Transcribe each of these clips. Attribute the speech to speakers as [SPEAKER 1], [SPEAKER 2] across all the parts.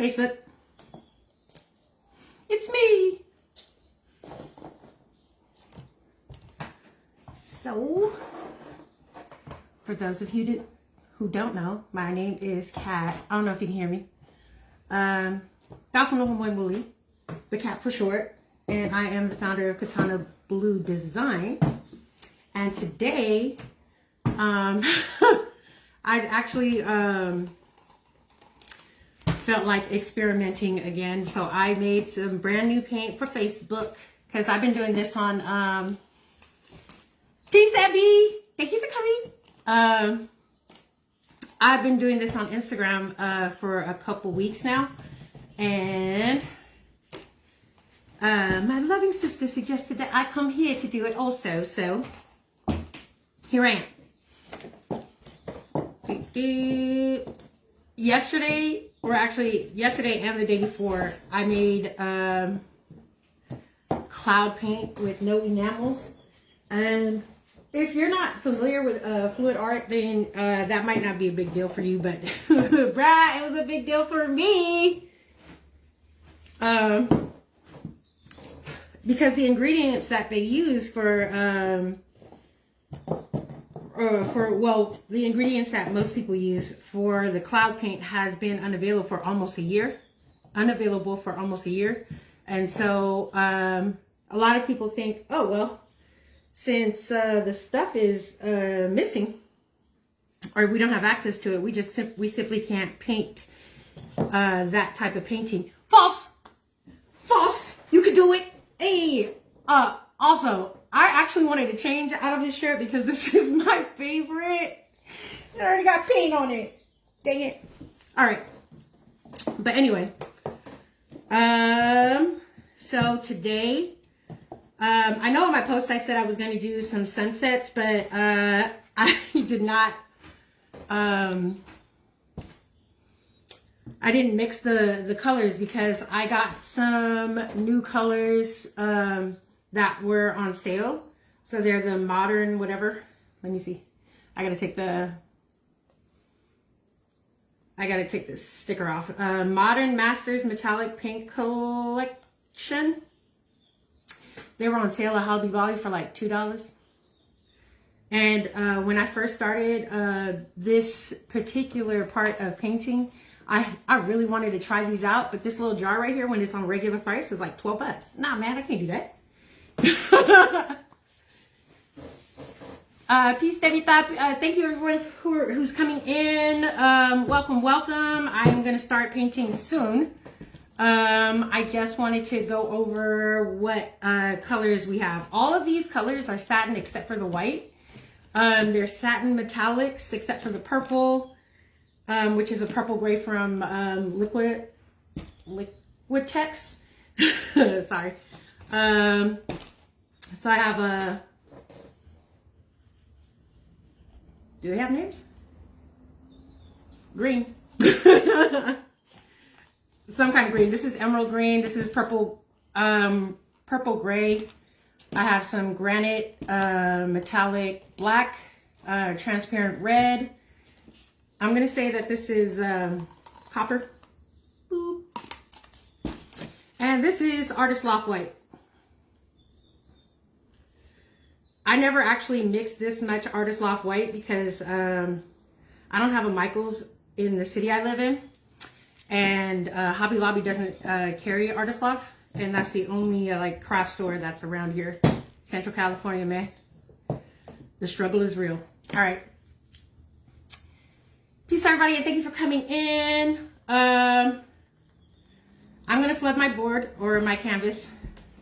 [SPEAKER 1] Facebook. It's me. So, for those of you who don't know, my name is Kat. I don't know if you can hear me. The Kat for short. And I am the founder of Katana Blue Design. And today, I'd actually felt like experimenting again. So I made some brand new paint for Facebook because I've been doing this on Peace, Abby. Thank you for coming. I've been doing this on Instagram for a couple weeks now, and my loving sister suggested that I come here to do it also. So here I am. Yesterday, or actually yesterday and the day before, I made cloud paint with no enamels. If you're not familiar with fluid art, then that might not be a big deal for you, but bruh, it was a big deal for me. Because the ingredients that they use the ingredients that most people use for the cloud paint has been unavailable for almost a year. And so a lot of people think, oh, well, since the stuff is missing, or we don't have access to it, we simply can't paint that type of painting. False! You could do it. Hey, also, I actually wanted to change out of this shirt because this is my favorite. It already got paint on it. Dang it. All right. But anyway, so today, I know in my post I said I was going to do some sunsets, but I did not. I didn't mix the colors because I got some new colors that were on sale. So they're the modern whatever. Let me see. I gotta take the sticker off. Modern Masters Metallic Paint Collection. They were on sale at Hobby Lobby for like $2. And when I first started this particular part of painting, I really wanted to try these out, but this little jar right here, when it's on regular price, is like 12 bucks. Nah, man, I can't do that. Peace, Devita. Thank you, everyone who's coming in. Welcome. I'm going to start painting soon. I just wanted to go over what colors we have. All of these colors are satin except for the white. They're satin metallics except for the purple, which is a purple gray from Liquitex. Sorry. So I have a... Do they have names? Green. Some kind of green. This is emerald green. This is purple, purple gray. I have some granite, metallic black, transparent red. I'm going to say that this is copper. Boop. And this is Artistloft white. I never actually mixed this much Artistloft white because I don't have a Michael's in the city I live in. And Hobby Lobby doesn't carry Artistloft. And that's the only like craft store that's around here. Central California, man. The struggle is real. All right. Peace, everybody, and thank you for coming in. I'm going to flood my board or my canvas.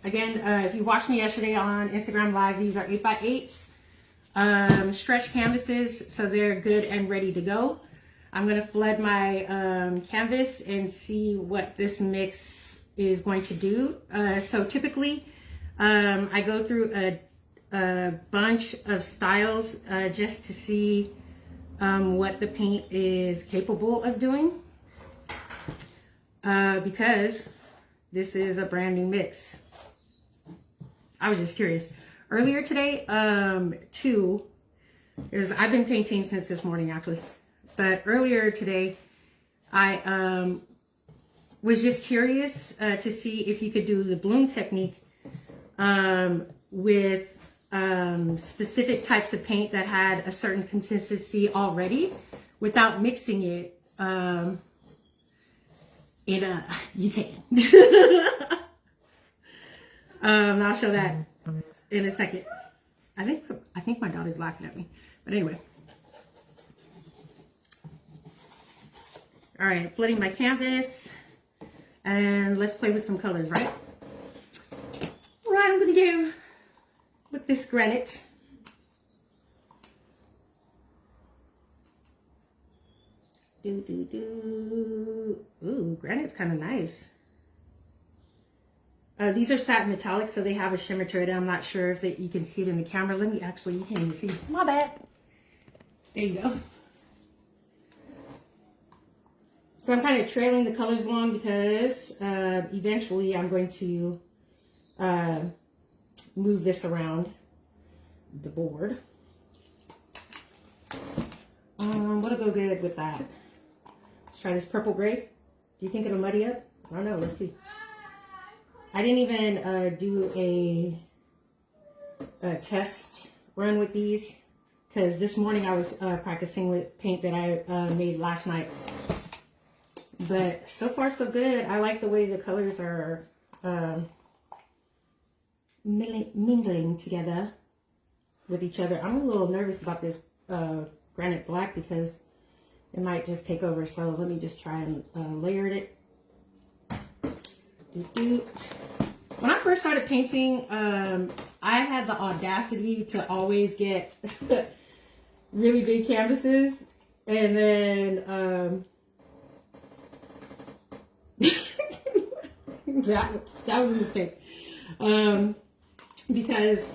[SPEAKER 1] Again, if you watched me yesterday on Instagram Live, these are 8x8s. Stretch canvases, so they're good and ready to go. I'm going to flood my canvas and see what this mix is going to do. So typically, I go through a bunch of styles just to see what the paint is capable of doing. Because this is a brand new mix. I was just curious. Earlier today, too, because I've been painting since this morning actually, but earlier today, I was just curious to see if you could do the bloom technique with specific types of paint that had a certain consistency already without mixing it. You can. I'll show that in a second. I think my daughter's laughing at me, but anyway. All right, flooding my canvas, and let's play with some colors, right? All right, I'm gonna go with this granite. Ooh, granite's kind of nice. These are satin metallic, so they have a shimmer to it. I'm not sure if you can see it in the camera. Let me actually, you can't even see. My bad. There you go. So I'm kind of trailing the colors along because eventually I'm going to move this around the board. What'll go good with that? Let's try this purple gray. Do you think it'll muddy up? I don't know. Let's see. I didn't even do a test run with these because this morning I was practicing with paint that I made last night. But so far so good. I like the way the colors are mingling together with each other. I'm a little nervous about this granite black because it might just take over. So let me just try and layer it. When I first started painting, I had the audacity to always get really big canvases, and then that was a mistake. Because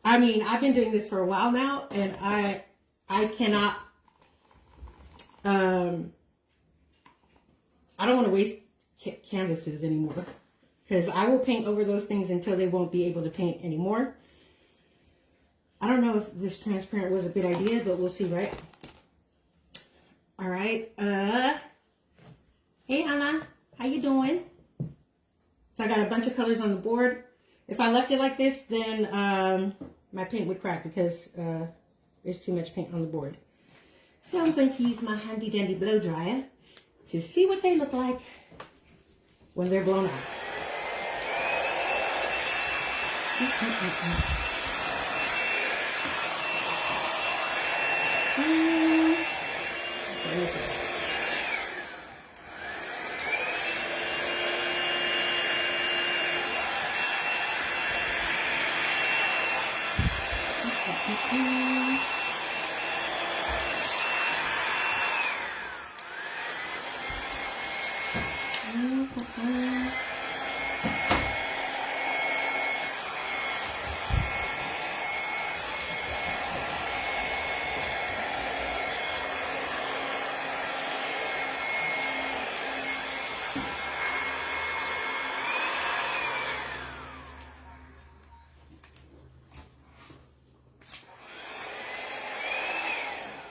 [SPEAKER 1] I mean, I've been doing this for a while now, and I cannot I don't want to waste canvases anymore, because I will paint over those things until they won't be able to paint anymore. I don't know if this transparent was a good idea, but we'll see, right? All right. Hey, Anna. How you doing? So I got a bunch of colors on the board. If I left it like this, then my paint would crack because there's too much paint on the board. So I'm going to use my handy dandy blow dryer to see what they look like when they're blown out.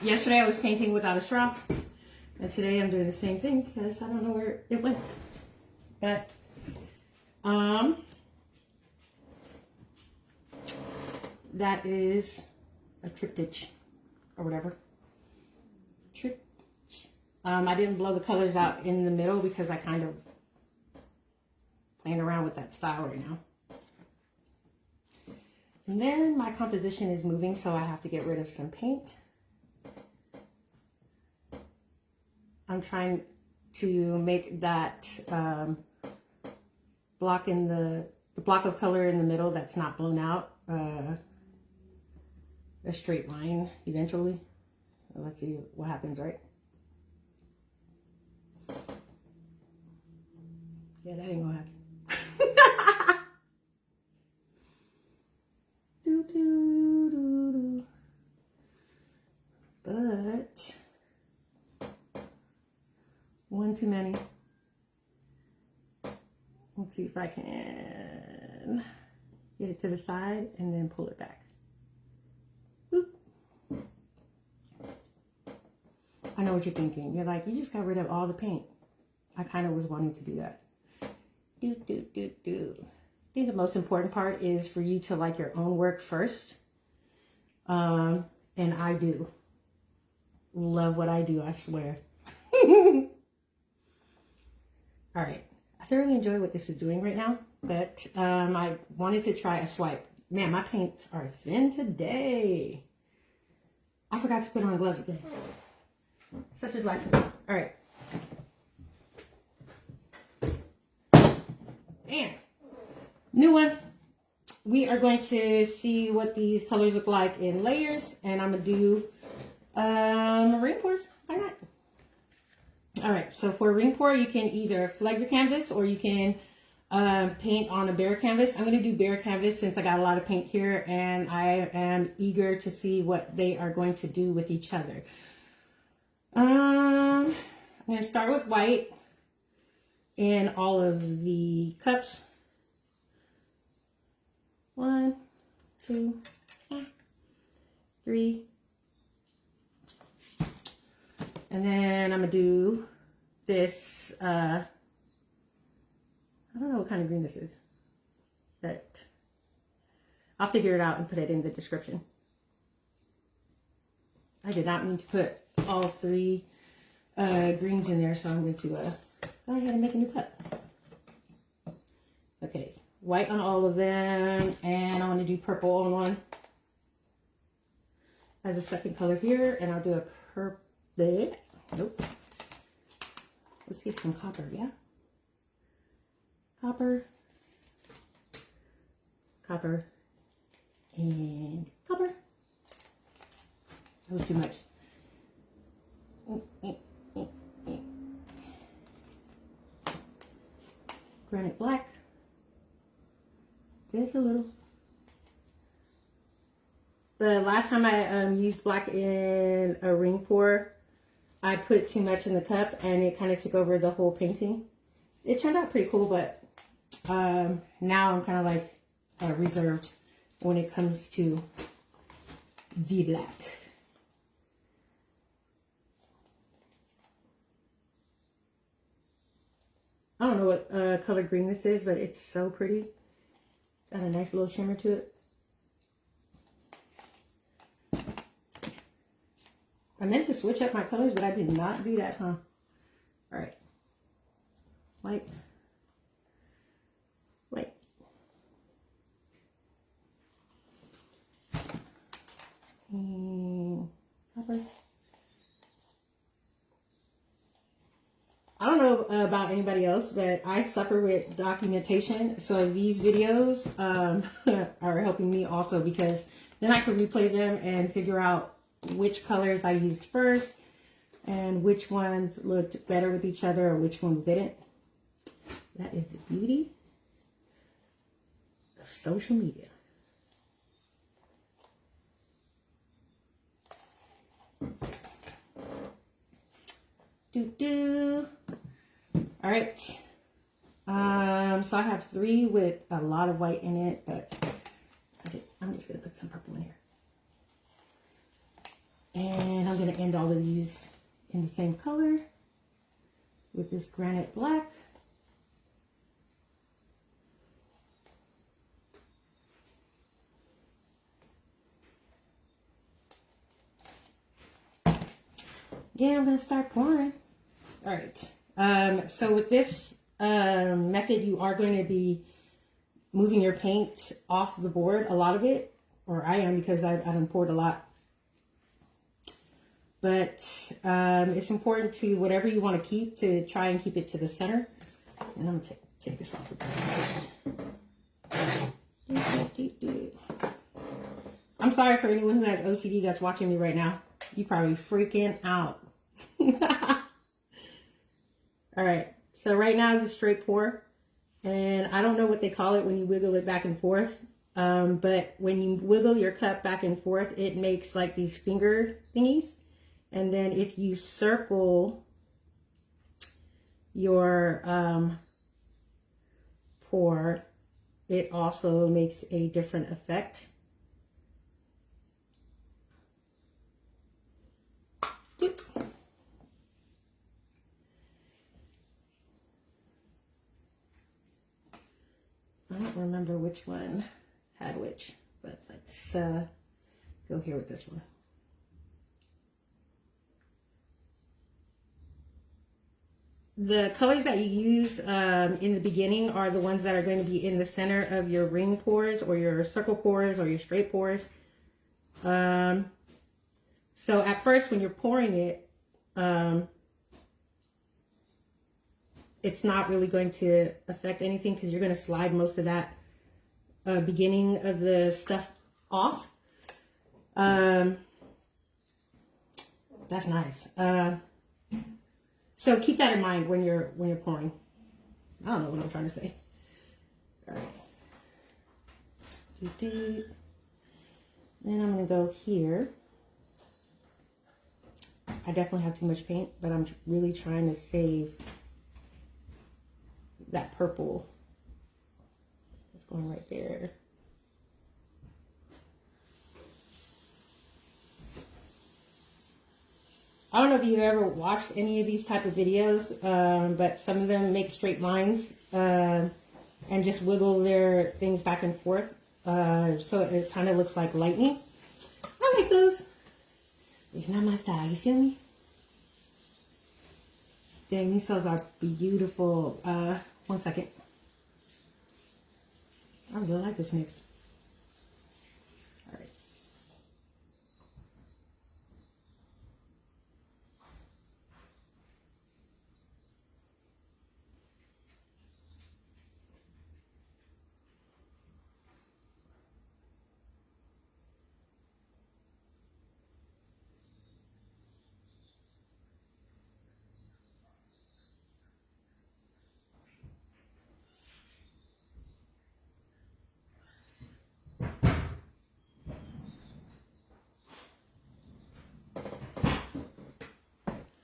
[SPEAKER 1] Yesterday I was painting without a straw, and today I'm doing the same thing because I don't know where it went. But that is a triptych or whatever. Triptych. I didn't blow the colors out in the middle because I kind of playing around with that style right now. And then my composition is moving, so I have to get rid of some paint. I'm trying to make that block in the block of color in the middle that's not blown out a straight line eventually. Let's see what happens, right? Yeah, that ain't gonna happen. But one too many. Let's see if I can get it to the side and then pull it back. Boop. I know what you're thinking. You're like, you just got rid of all the paint. I kind of was wanting to do that. I think the most important part is for you to like your own work first. And I do. Love what I do, I swear. All right. I thoroughly enjoy what this is doing right now, but I wanted to try a swipe. Man, my paints are thin today. I forgot to put on gloves again. Such is life. All right. And new one. We are going to see what these colors look like in layers, and I'm gonna do ring pours. Why not? All right. So for a ring pour, you can either flood your canvas or you can paint on a bare canvas. I'm gonna do bare canvas since I got a lot of paint here, and I am eager to see what they are going to do with each other. I'm gonna start with white in all of the cups. 1, 2, 3. And then I'm gonna do this, I don't know what kind of green this is, but I'll figure it out and put it in the description. I did not mean to put all 3 greens in there, so I'm going to go ahead and make a new cup. Okay, white on all of them, and I want to do purple on one as a second color here, and I'll do a purple. Nope. Let's get some copper, yeah? Copper, copper, and copper. That was too much. Granite black. Just a little. The last time I used black in a ring pour, I put too much in the cup and it kind of took over the whole painting. It turned out pretty cool, but now I'm kind of like reserved when it comes to the black. I don't know what color green this is, but it's so pretty. Got a nice little shimmer to it. I meant to switch up my colors, but I did not do that, huh? All right. White. White. And copper. I don't know about anybody else, but I suffer with documentation. So these videos are helping me also, because then I can replay them and figure out which colors I used first and which ones looked better with each other or which ones didn't. That is the beauty of social media. All right. So I have 3 with a lot of white in it, but I'm just gonna put some purple in here. And I'm gonna end all of these in the same color with this granite black. Yeah, I'm gonna start pouring. All right. So with this method, you are going to be moving your paint off the board, a lot of it, or I am, because I done poured a lot. But it's important to, whatever you want to keep, to try and keep it to the center. And I'm gonna take this off the I'm sorry for anyone who has OCD that's watching me right now. You probably freaking out. All right, so right now is a straight pour, and I don't know what they call it when you wiggle it back and forth, but when you wiggle your cup back and forth, it makes like these finger thingies, and then if you circle your pour, it also makes a different effect. don't remember which one had which, but let's go here with this one. The colors that you use in the beginning are the ones that are going to be in the center of your ring pores or your circle pores or your straight pores. So at first when you're pouring it, it's not really going to affect anything because you're going to slide most of that beginning of the stuff off. That's nice. So keep that in mind when you're pouring. I don't know what I'm trying to say. All right. Then I'm going to go here. I definitely have too much paint, but I'm really trying to save that purple. It's going right there. I don't know if you've ever watched any of these type of videos, but some of them make straight lines and just wiggle their things back and forth. So it kind of looks like lightning. I like those. It's not my style, you feel me? Dang, these cells are beautiful. 1 second. I really like this mix. All right.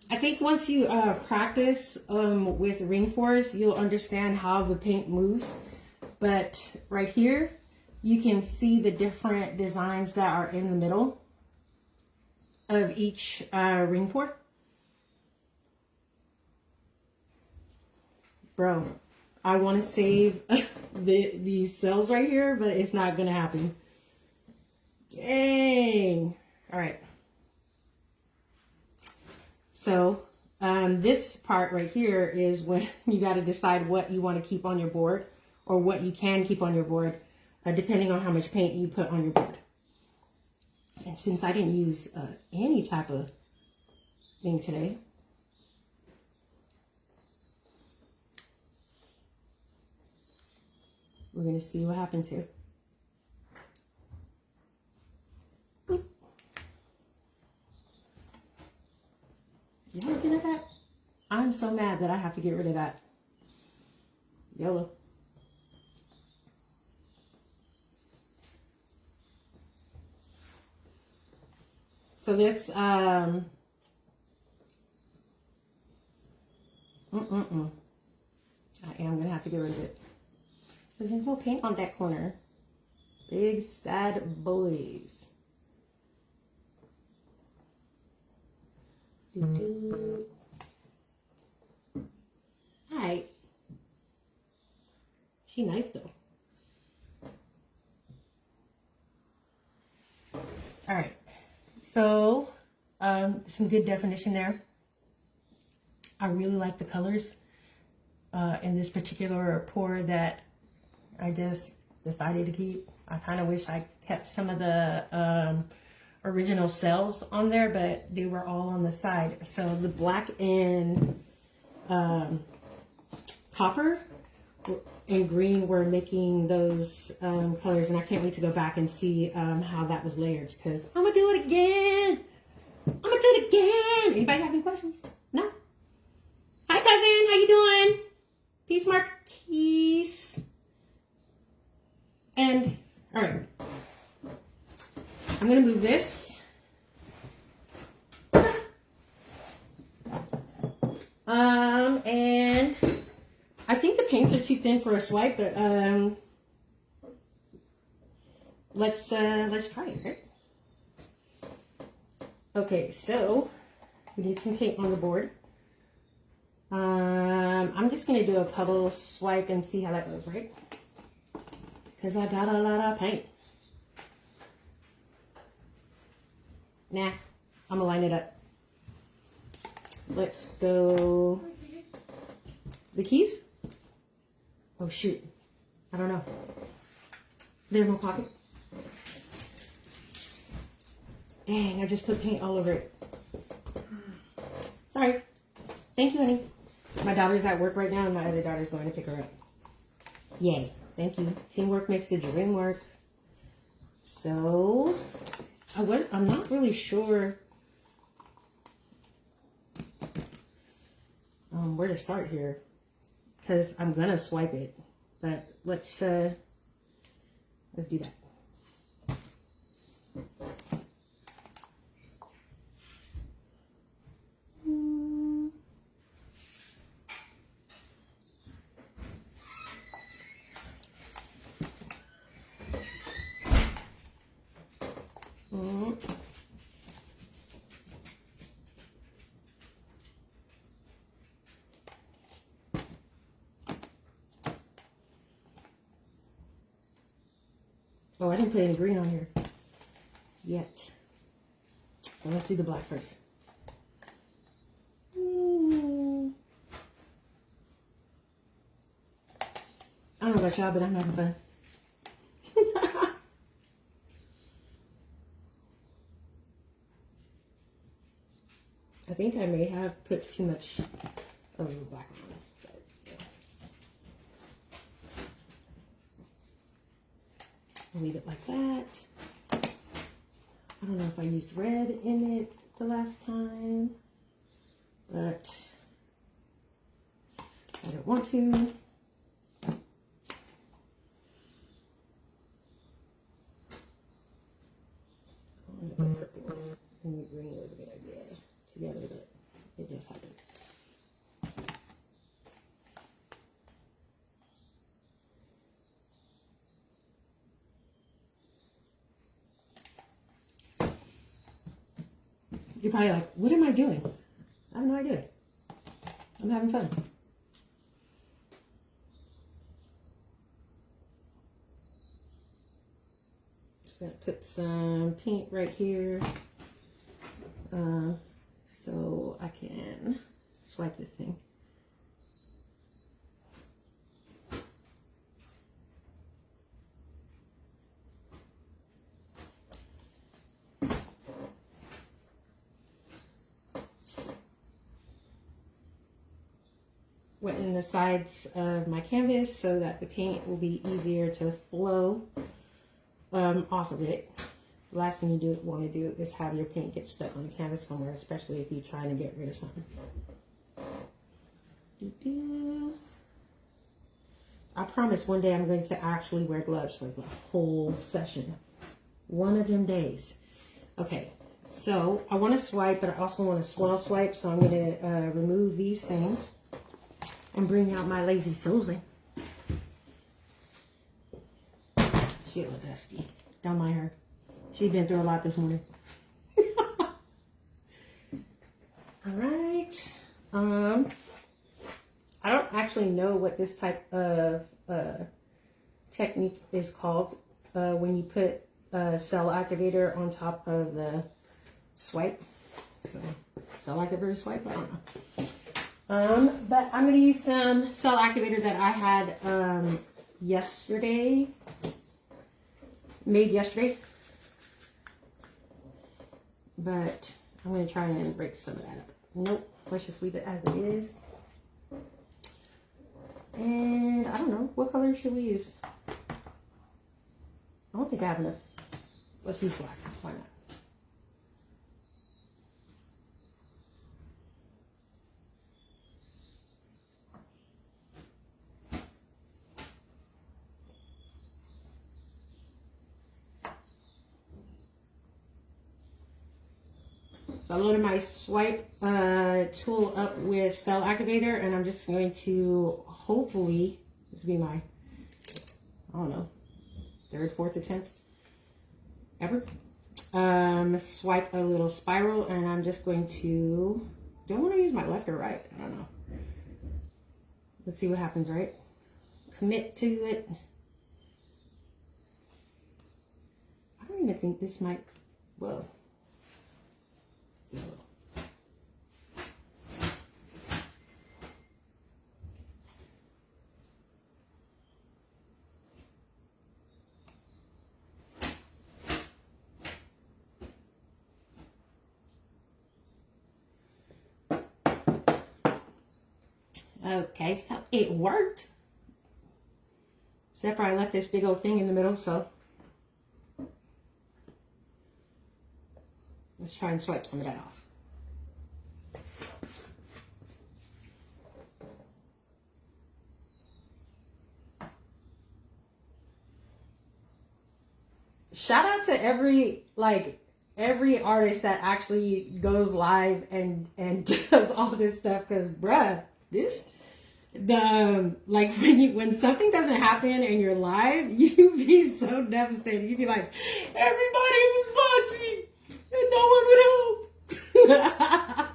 [SPEAKER 1] I think once you practice with ring pours, you'll understand how the paint moves. But right here, you can see the different designs that are in the middle of each ring pour. Bro, I want to save these cells right here, but it's not going to happen. Dang. All right. So this part right here is when you got to decide what you want to keep on your board or what you can keep on your board, depending on how much paint you put on your board. And since I didn't use any type of thing today, we're going to see what happens here. Y'all looking at that? I'm so mad that I have to get rid of that. YOLO. So this, I am gonna have to get rid of it. There's no paint on that corner. Big sad boys. Alright. She nice though. Alright. So some good definition there. I really like the colors in this particular pour that I just decided to keep. I kind of wish I kept some of the original cells on there, but they were all on the side. So the black and copper and green were making those colors, and I can't wait to go back and see how that was layered, because I'm gonna do it again. I'm gonna do it again. Anybody have any questions? No? Hi cousin, how you doing? Peace, Marquise. And all right, I'm gonna move this. And I think the paints are too thin for a swipe, but let's try it, right? Okay, so we need some paint on the board. I'm just gonna do a puddle swipe and see how that goes, right? because I got a lot of paint. Nah, I'm gonna line it up. Let's go. The keys? Oh shoot, I don't know. They're in my pocket. Dang, I just put paint all over it. Sorry. Thank you, honey. My daughter's at work right now and my other daughter's going to pick her up. Yay. Thank you. Teamwork makes the dream work. So, I'm not really sure where to start here, because I'm gonna swipe it, but let's do that. Oh, I didn't put any green on here yet. Well, let's do the black first. I don't know about y'all, but I'm having fun. I think I may have put too much of the black on. Leave it like that. I don't know if I used red in it the last time, but I don't want to. And the green was a good idea together, but it just happened. You're probably like, what am I doing? I have no idea. I'm having fun. Just gonna put some paint right here so I can swipe this thing. Wetting the sides of my canvas so that the paint will be easier to flow off of it. The last thing you want to do is have your paint get stuck on the canvas somewhere, especially if you're trying to get rid of something. I promise one day I'm going to actually wear gloves for the whole session. One of them days. Okay, so I want to swipe, but I also want to swirl swipe, so I'm going to remove these things and bring out my lazy Susie. She look dusty. Don't mind her. She's been through a lot this morning. All right. I don't actually know what this type of technique is called when you put a cell activator on top of the swipe. So, cell activator swipe, I don't know. But I'm going to use some cell activator that I had made yesterday. But I'm going to try and break some of that up. Nope, let's just leave it as it is. And I don't know, what color should we use? I don't think I have enough. Let's use black, why not? So I loaded my swipe tool up with cell activator, and I'm just going to hopefully, this will be my, I don't know, 3rd, 4th, or 10th ever. Swipe a little spiral, and I'm just going to, do I want to use my left or right? I don't know. Let's see what happens, right? Commit to it. even think this might, well. Okay, so it worked. Except for I left this big old thing in the middle, so let's try and swipe some of that off. Shout out to every artist that actually goes live and does all this stuff, because bruh, when something doesn't happen and you're live, you be so devastated. You be like, everybody was watching and no one would help.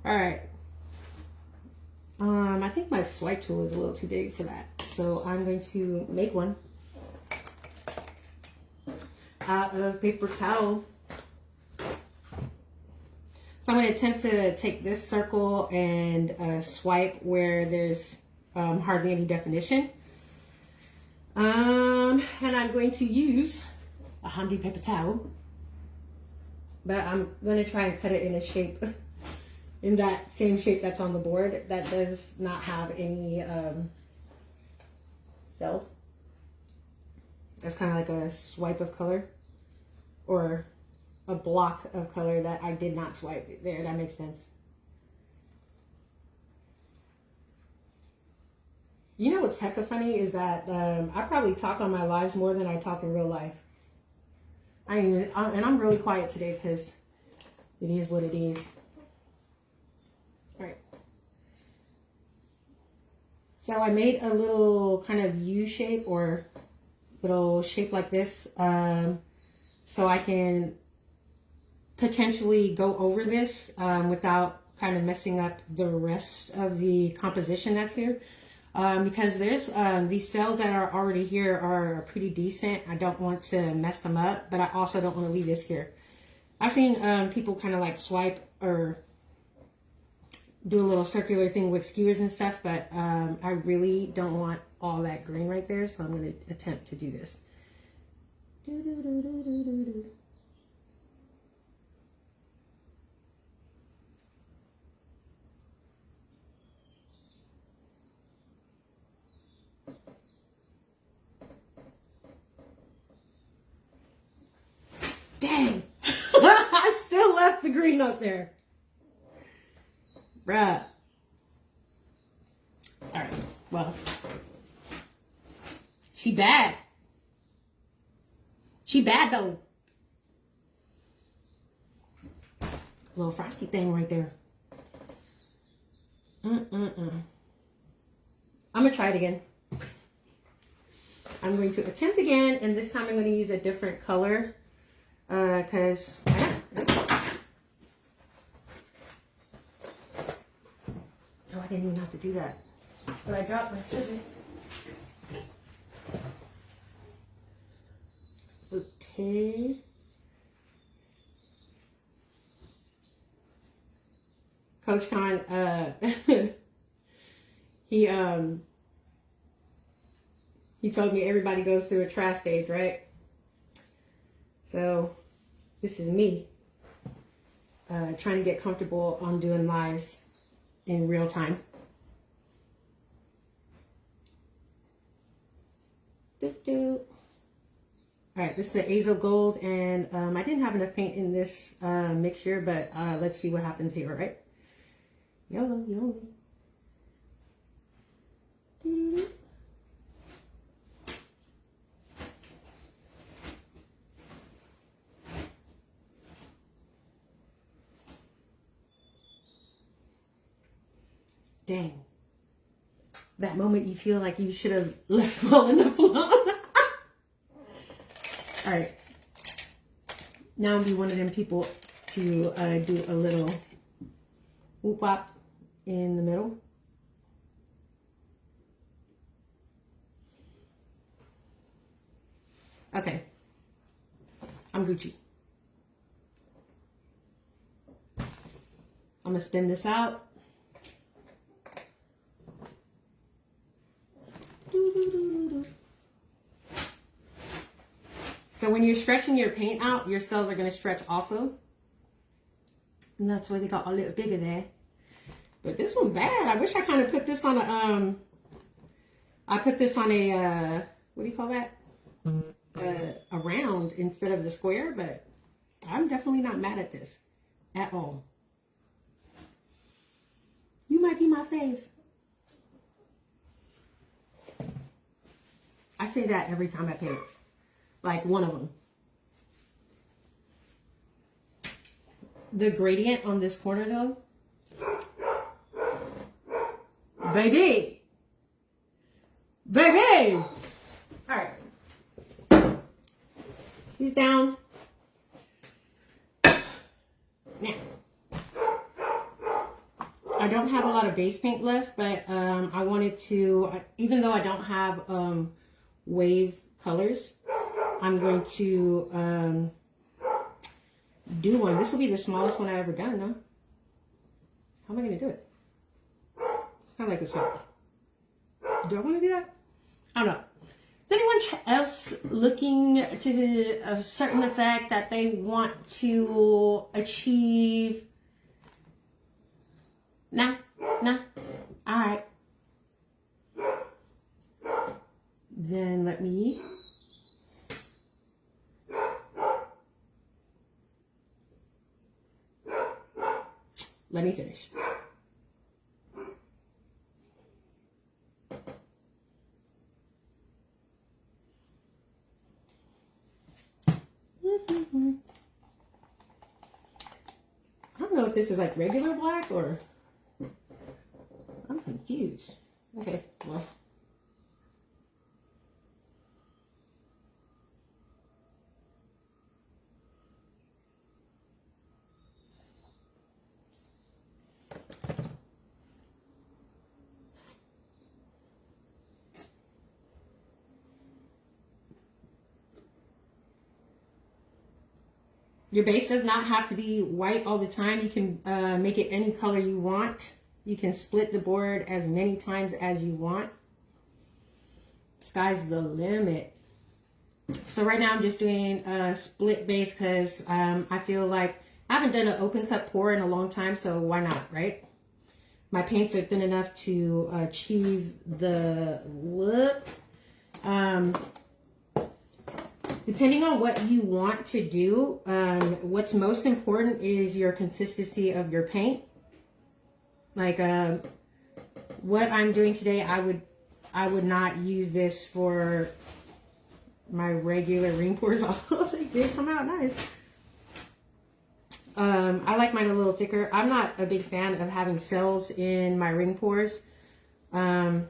[SPEAKER 1] All right. I think my swipe tool is a little too big for that, so I'm going to make one out of paper towel. So I'm going to attempt to take this circle and swipe where there's hardly any definition. And I'm going to use a handy paper towel. But I'm going to try and cut it in a shape, in that same shape that's on the board, that does not have any cells. That's kind of like a swipe of color, or a block of color that I did not swipe there. That makes sense. You know what's hecka funny is that I probably talk on my lives more than I talk in real life. And I'm really quiet today because it is what it is. All right. So I made a little kind of U shape, or little shape like this, so I can potentially go over this without kind of messing up the rest of the composition that's here, because there's these cells that are already here are pretty decent. I don't want to mess them up, but I also don't want to leave this here. I've seen people kind of like swipe or do a little circular thing with skewers and stuff, but I really don't want all that green right there, so I'm going to attempt to do this. Dang! I still left the green up there. Bruh. Alright, well. She bad. She bad though. Little frosty thing right there. I'm gonna try it again. I'm going to attempt again, and this time I'm going to use a different color. Because oh, I didn't even have to do that, but I dropped my scissors. Okay. Coach Khan, he told me everybody goes through a try stage, right? So this is me trying to get comfortable on doing lives in real time. All right, this is the Azo Gold, and I didn't have enough paint in this mixture, but let's see what happens here, all right? Yellow, yellow. Dang. That moment you feel like you should have left well enough alone. Alright. Now I'll be one of them people to do a little whoop wop in the middle. Okay. I'm Gucci. I'm gonna spin this out. So when you're stretching your paint out, your cells are gonna stretch also. And that's why they got a little bigger there. But this one bad. I wish I kind of put this on a, I put this on a, what do you call that? A round instead of the square, but I'm definitely not mad at this at all. You might be my fave. I say that every time I paint. Like one of them. The gradient on this corner though. Baby! Baby! Alright. She's down. Now. I don't have a lot of base paint left, but I wanted to, even though I don't have wave colors, I'm going to do one. This will be the smallest one I've ever done, no? How am I going to do it? It's kind of like this one. Do I want to do that? I don't know. Is anyone else looking to a certain effect that they want to achieve? Nah, nah. All right. Then let me finish. I don't know if this is like regular black or I'm confused. Okay, well. Your base does not have to be white all the time. You can make it any color you want. You can split the board as many times as you want. Sky's the limit. So right now I'm just doing a split base because I feel like I haven't done an open cut pour in a long time, so why not, right? My paints are thin enough to achieve the look. Depending on what you want to do, what's most important is your consistency of your paint. Like what I'm doing today, I would not use this for my regular ring pours, although they did come out nice. I like mine a little thicker. I'm not a big fan of having cells in my ring pours. But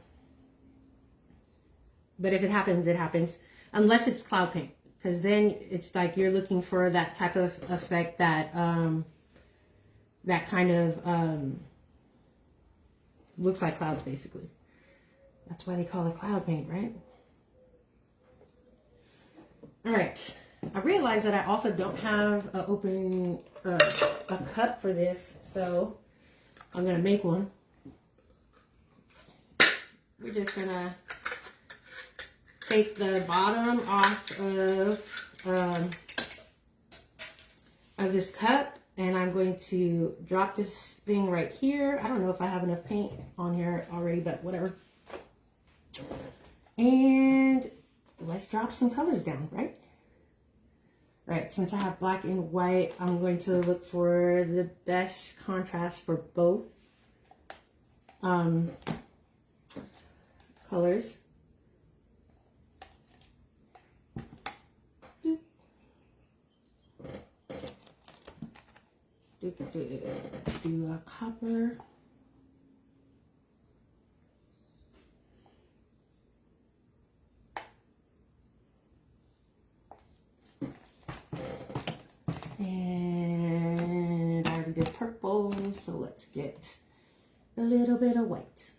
[SPEAKER 1] if it happens, it happens. Unless it's cloud paint. Because then it's like you're looking for that type of effect that that kind of looks like clouds, basically. That's why they call it cloud paint, right? All right. I realized that I also don't have an open a cup for this, so I'm gonna make one. We're just gonna take the bottom off of this cup, and I'm going to drop this thing right here. I don't know if I have enough paint on here already, but whatever. And let's drop some colors down, right? All right, since I have black and white, I'm going to look for the best contrast for both colors. Let's do a copper. And I already did purple, so let's get a little bit of white.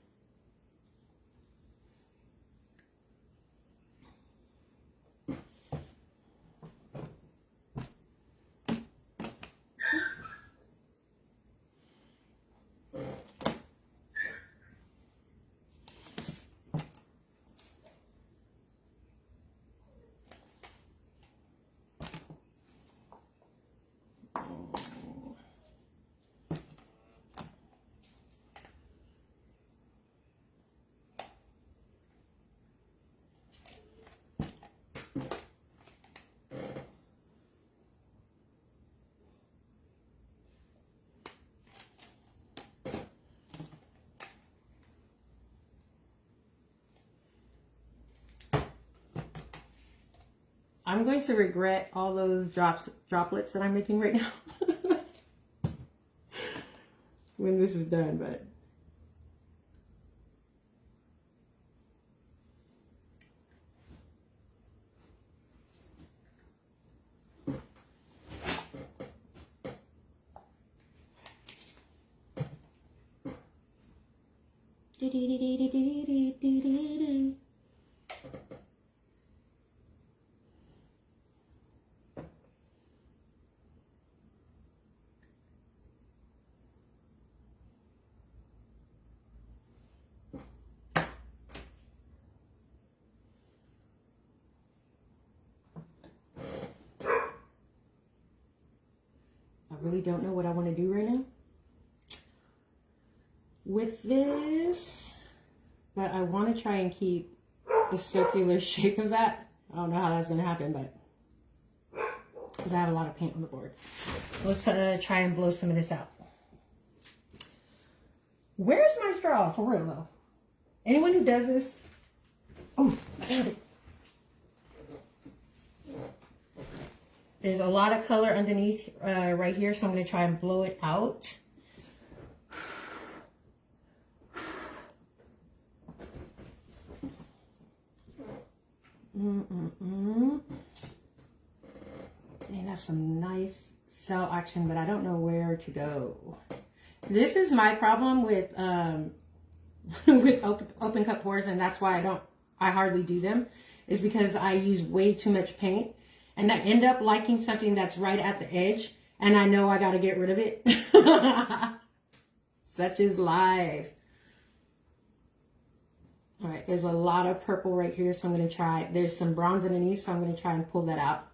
[SPEAKER 1] I'm going to regret all those droplets that I'm making right now when this is done, but I really don't know what I want to do right now with this, but I want to try and keep the circular shape of that. I don't know how that's going to happen, but because I have a lot of paint on the board. Let's try and blow some of this out. Where's my straw, for real though? Anyone who does this? Oh, I found it. There's a lot of color underneath right here, so I'm going to try and blow it out. And that's some nice cell action, but I don't know where to go. This is my problem with with open cut pours, and that's why I hardly do them, is because I use way too much paint, and I end up liking something that's right at the edge, and I know I got to get rid of it. Such is life. All right, there's a lot of purple right here, so I'm going to try. There's some bronze underneath, so I'm going to try and pull that out.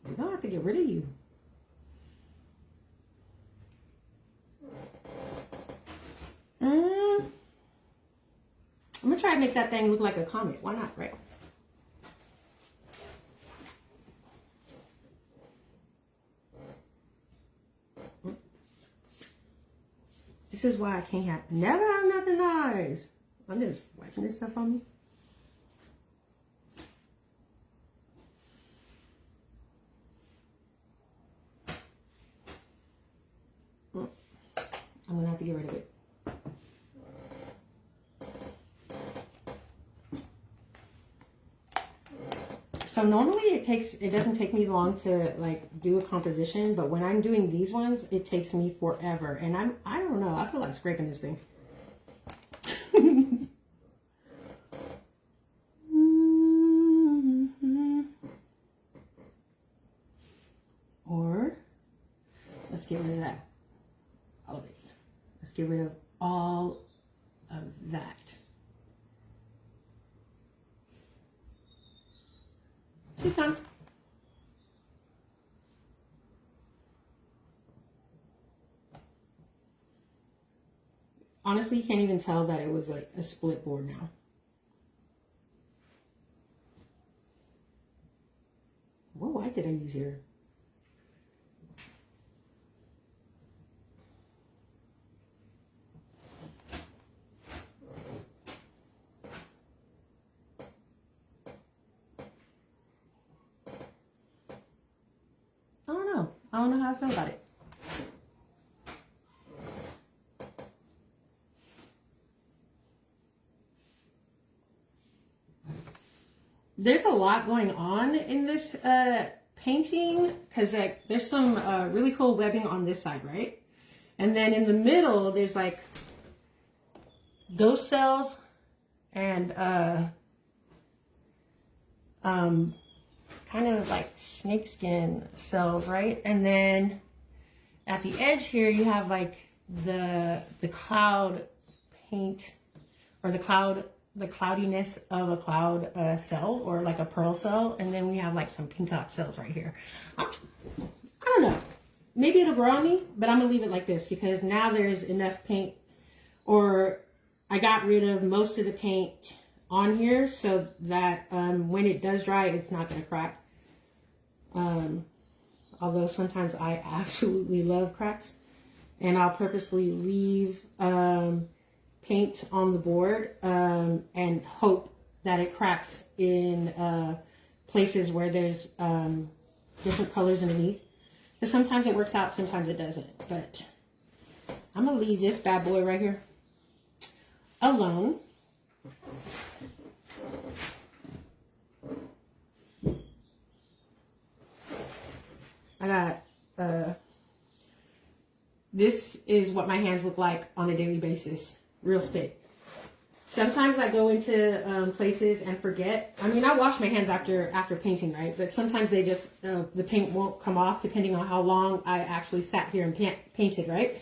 [SPEAKER 1] You don't have to get rid of you. I'm going to try and make that thing look like a comet. Why not, right? This is why I can't never have nothing nice. I'm just wiping this stuff on me. I'm gonna have to get rid of it. So normally it doesn't take me long to like do a composition, but when I'm doing these ones, it takes me forever. And I don't know, I feel like scraping this thing. Or let's get rid of that. All of it. Let's get rid of all of that. It's done. Honestly, you can't even tell that it was like a split board now. What white did I use here? I don't know how I feel about it. There's a lot going on in this painting because like there's some really cool webbing on this side, right? And then in the middle, there's like ghost cells and kind of like snakeskin cells, right? And then at the edge here, you have like the cloud paint, or the cloudiness of a cloud cell, or like a pearl cell. And then we have like some peacock cells right here. I don't know. Maybe it'll grow on me, but I'm gonna leave it like this because now there's enough paint, or I got rid of most of the paint on here so that when it does dry, it's not gonna crack. although sometimes I absolutely love cracks. And I'll purposely leave paint on the board and hope that it cracks in places where there's different colors underneath. Because sometimes it works out, sometimes it doesn't. But I'm going to leave this bad boy right here alone. I got, this is what my hands look like on a daily basis. Real spit. Sometimes I go into places and forget. I mean, I wash my hands after painting, right? But sometimes they just, the paint won't come off depending on how long I actually sat here and painted, right?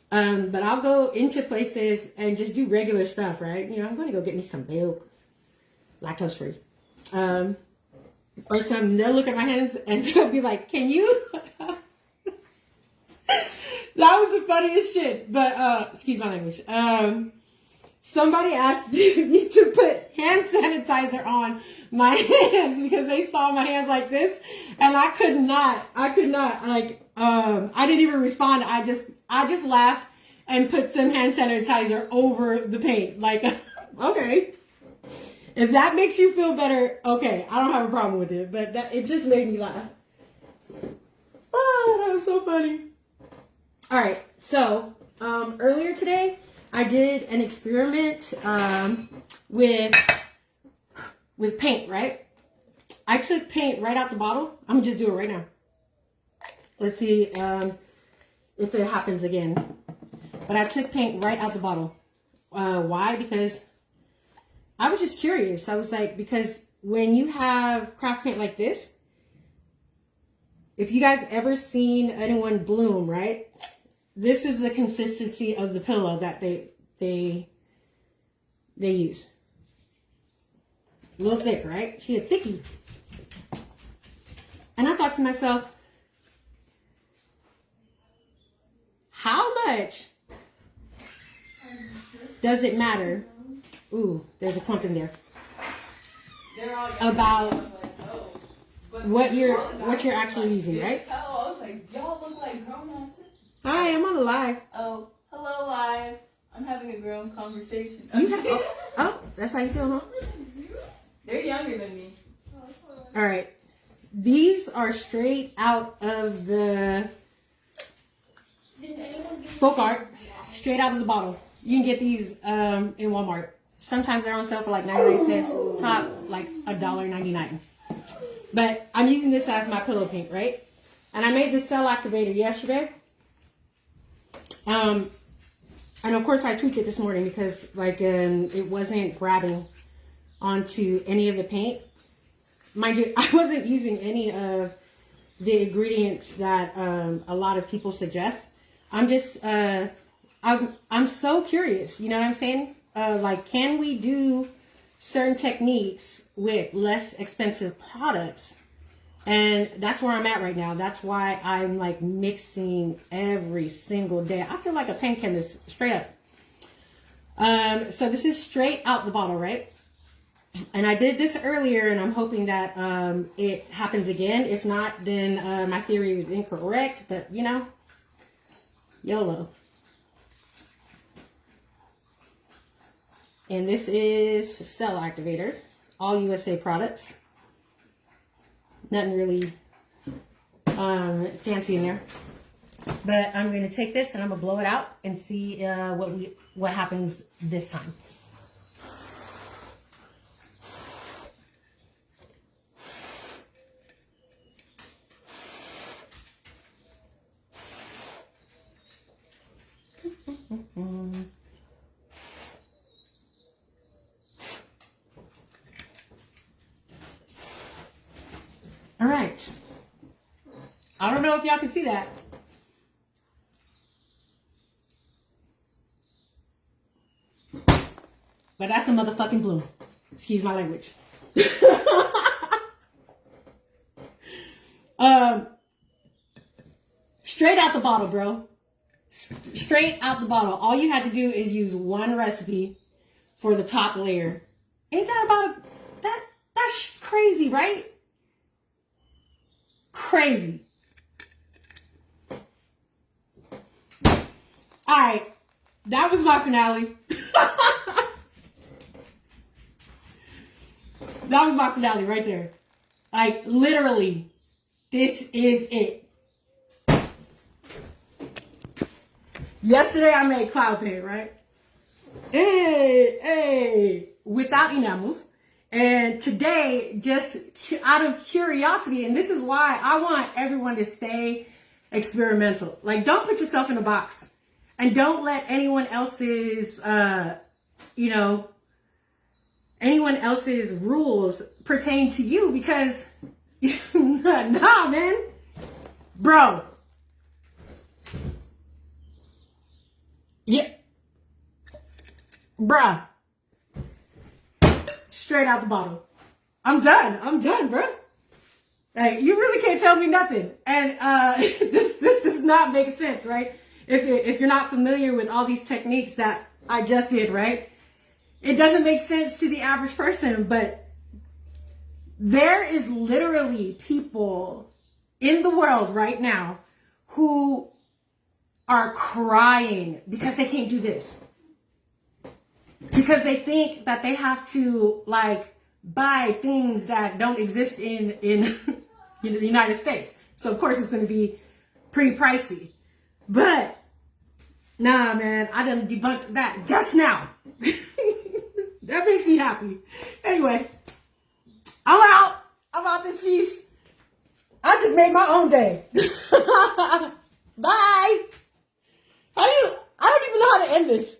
[SPEAKER 1] But I'll go into places and just do regular stuff, right? You know, I'm going to go get me some milk, lactose free. Or some, they'll look at my hands and they'll be like, can you? That was the funniest shit. But, excuse my language. Somebody asked me to put hand sanitizer on my hands because they saw my hands like this. And I could not, like, I didn't even respond. I just laughed and put some hand sanitizer over the paint. Like, okay. If that makes you feel better, okay. I don't have a problem with it. But it just made me laugh. Oh, that was so funny. All right, so earlier today, I did an experiment with paint, right? I took paint right out the bottle. I'm gonna just do it right now. Let's see if it happens again. But I took paint right out the bottle. Why? Because I was just curious. I was like, because when you have craft paint like this, if you guys ever seen anyone bloom, right? This is the consistency of the pillow that they use. A little thick, right? She a thickie. And I thought to myself, how much does it matter? Ooh, there's a clump in there. About what you're actually using, right?
[SPEAKER 2] I was like, y'all look like grown asses.
[SPEAKER 1] Hi, I'm on the live.
[SPEAKER 2] Oh, hello live. I'm having a grown conversation.
[SPEAKER 1] Oh, that's how you feel, huh?
[SPEAKER 2] They're younger than me.
[SPEAKER 1] All right. These are straight out of the folk art, straight out of the bottle. You can get these in Walmart. Sometimes they're on sale for like 99 cents, top like $1.99. But I'm using this as my pillow paint, right? And I made this cell activator yesterday. And of course I tweaked it this morning because like it wasn't grabbing onto any of the paint. Mind you, I wasn't using any of the ingredients that a lot of people suggest. I'm just I'm so curious, you know what I'm saying? Like, can we do certain techniques with less expensive products? And that's where I'm at right now. That's why I'm like mixing every single day. I feel like a paint chemist, straight up. So this is straight out the bottle, right? And I did this earlier, and I'm hoping that it happens again. If not, then my theory was incorrect. But, you know, YOLO. And this is Cell Activator. All USA products. Nothing really fancy in there. But I'm going to take this and I'm going to blow it out and see what happens this time. All right. I don't know if y'all can see that. But that's a motherfucking bloom. Excuse my language. Straight out the bottle, bro. Straight out the bottle. All you had to do is use one recipe for the top layer. Ain't that about that's crazy, right? Crazy. Alright. That was my finale. That was my finale right there. Like, literally, this is it. Yesterday I made cloud paint, right? Hey, without enamels. And today, just out of curiosity, and this is why I want everyone to stay experimental. Like, don't put yourself in a box. And don't let anyone else's, anyone else's rules pertain to you, because, nah, man. Bro. Yeah. Bruh. Straight out the bottle. I'm done, bruh. Like, you really can't tell me nothing. And this does not make sense, right? If you're not familiar with all these techniques that I just did, right? It doesn't make sense to the average person, but there is literally people in the world right now who are crying because they can't do this. Because they think that they have to, like, buy things that don't exist in the United States. So, of course, it's going to be pretty pricey. But, nah, man, I done debunked that just now. That makes me happy. Anyway, I'm out this piece. I just made my own day. Bye. I don't even know how to end this.